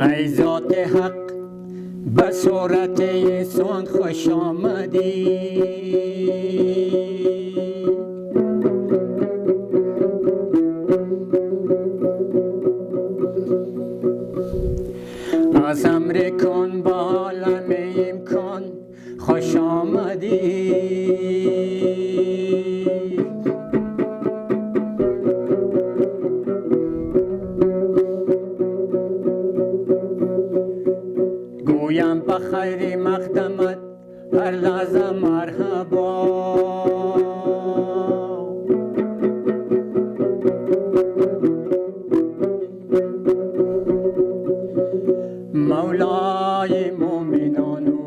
ای ذات حق به صورت انسان خوش آمدی. از امر کن به عالم امکان خوش آمدی. گویم به خیر مقدمت هر لحظه مرحبا. مولای مومنان و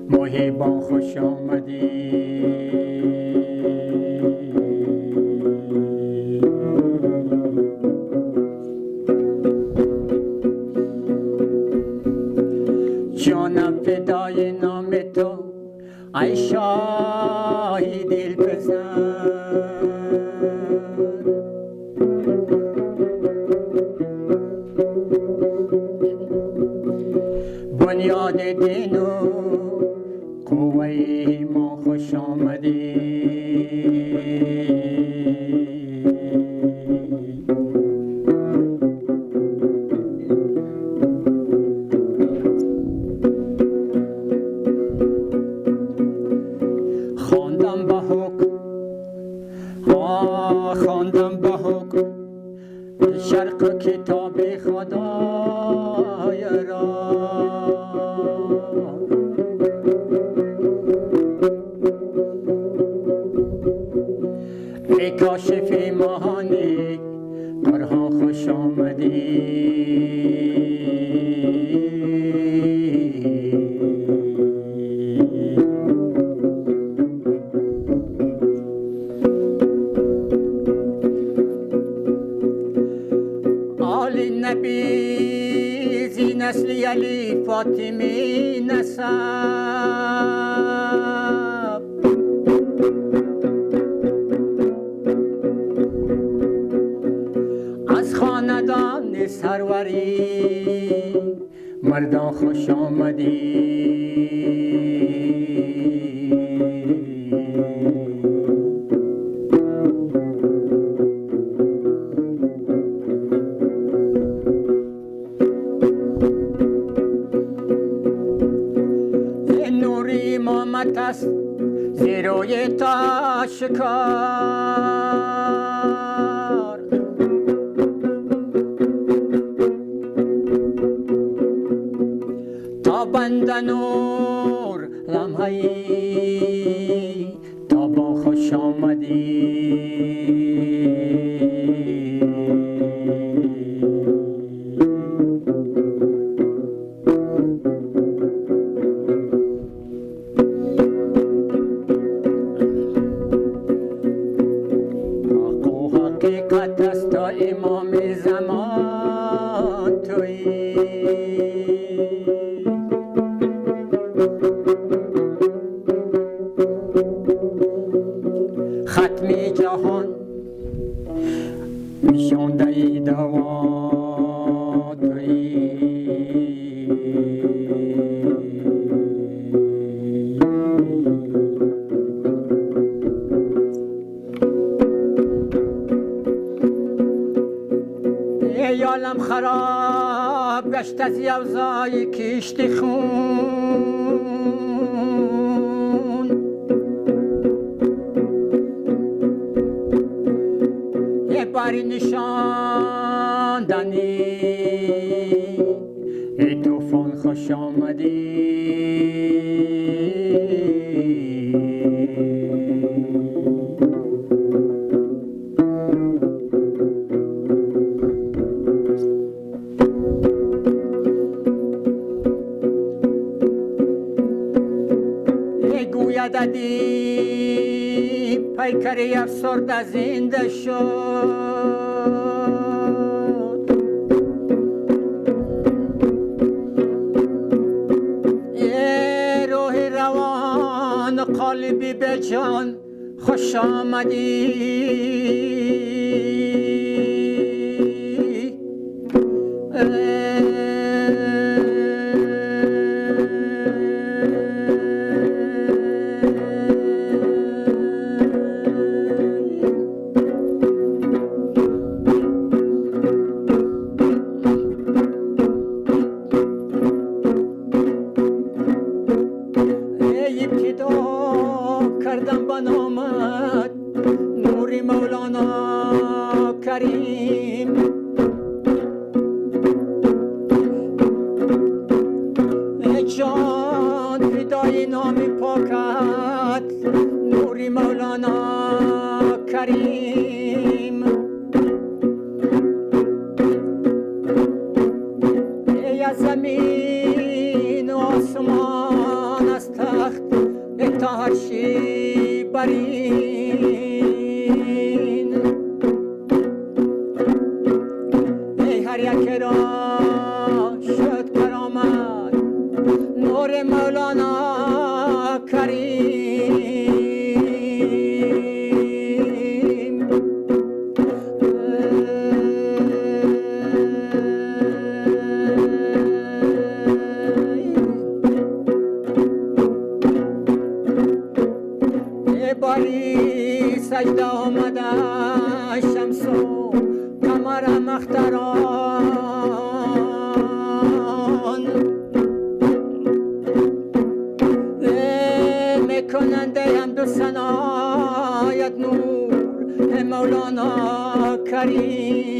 محبان خوش آمدی. جانم فدای نام تو ای شاهی دلپسند. بنیاد دین و قوه ما خوش آمدی. خواندم به حکم شرق کتاب خدای را. ای کاشف ماهانی قرها خوش آمدی. آل نبی زی نسل علی فاطمی نسب. از خاندان سروری مردان خوش آمدی. نوری امامت است زیروی تا شکار. تا بند نور لمحه‌ای تا با خوش آمدی. حقیقت است تا امام زمان تویی. ختم جهان نشانده ای دوا تویی. ای عالم خراب گشت از یوزای کشتی خون. یه باری نشاندنی ای طوفان خوش آمدی. گویددی پیکری افسرده زنده شد. ای روح روان قلبی به جان خوش آمدی. مولانا کریم. جان فدای نام پاکت نوری مولانا کریم. ای از زمین و آسمان از تخت تا هرشی برین. ای هر یک را شد کرامت نور مولانا کریم. باری سجده آمده شمس و قمر مختران میکننده حمد و ثنایت نور مولانا کریم.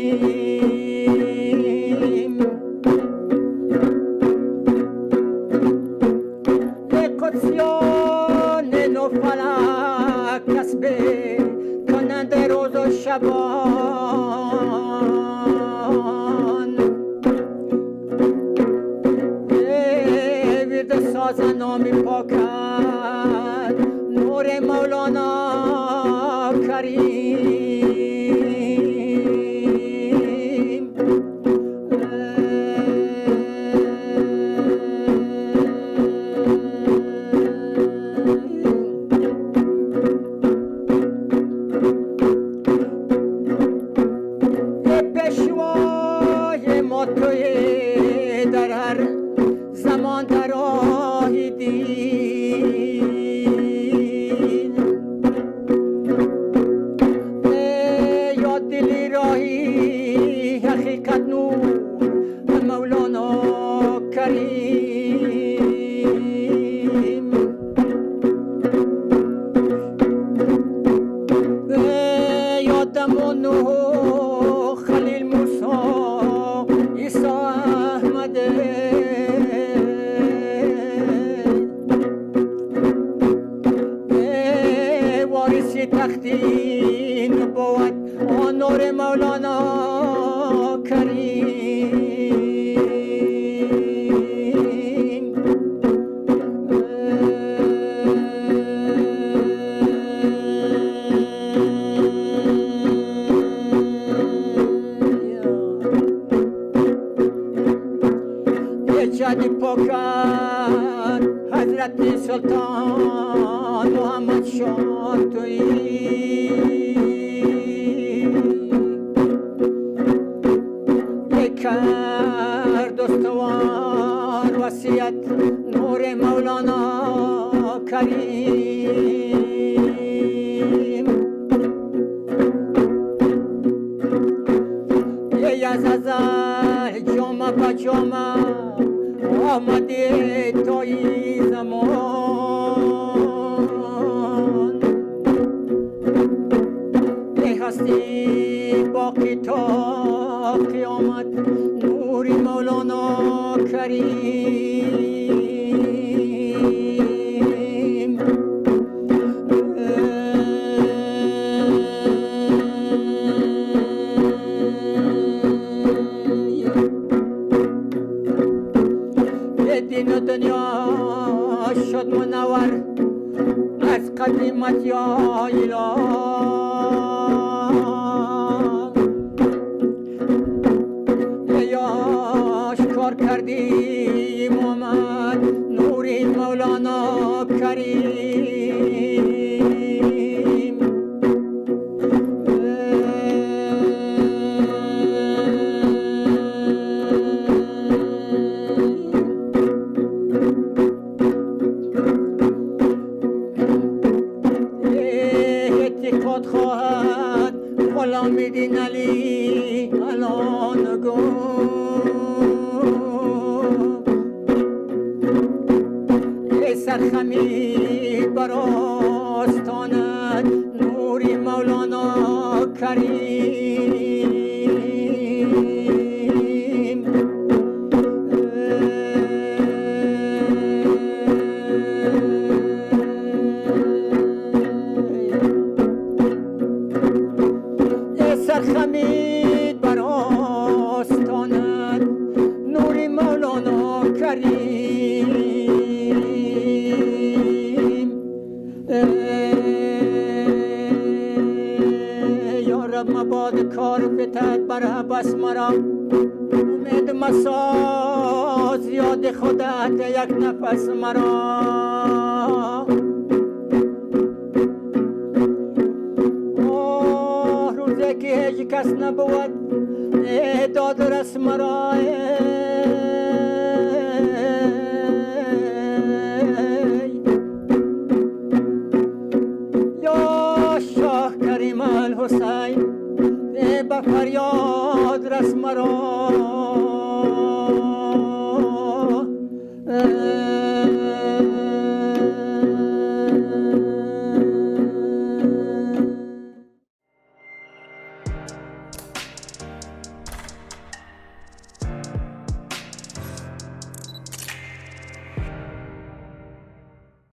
قدسیان نو فلک کسب کننده روز و شبان ورد ساز نامی پاکت نور مولانا کریم. پیشوای مادوی در هر زمان در راهی دین یا دلی راهی حقیقت نور مولانا کریم. یادم و نوح خلیل موسی عیسی احمد وارثی تختی نبوت آن نور مولانا کریم. جدی پاکت حضرت سلطان محمد شاه تویی. کرد استوار وصیت نور مولانا کریم. ای از ازل جامه با جامه آمده تا این زمان ای هستی باقی تا قیامت نوری مولانا کریم. دین و دنیا شد منور از قدیمت یا اله. آشکار کردی محمد نوری مولانا کریم. اعتقاد خواهد غلام دین علی الان گفت سرخمی بر آستانت نوری مولانا کریم سرخمید بر آستانت نوری مولانا کریم یا رب مباد کار فتد بر حبس مرا امید مساز یاد خودت یک نفس مرا که هیچ کس نبود داد رسم مرا یا شاه کریم الحسین به فریاد رسم مرا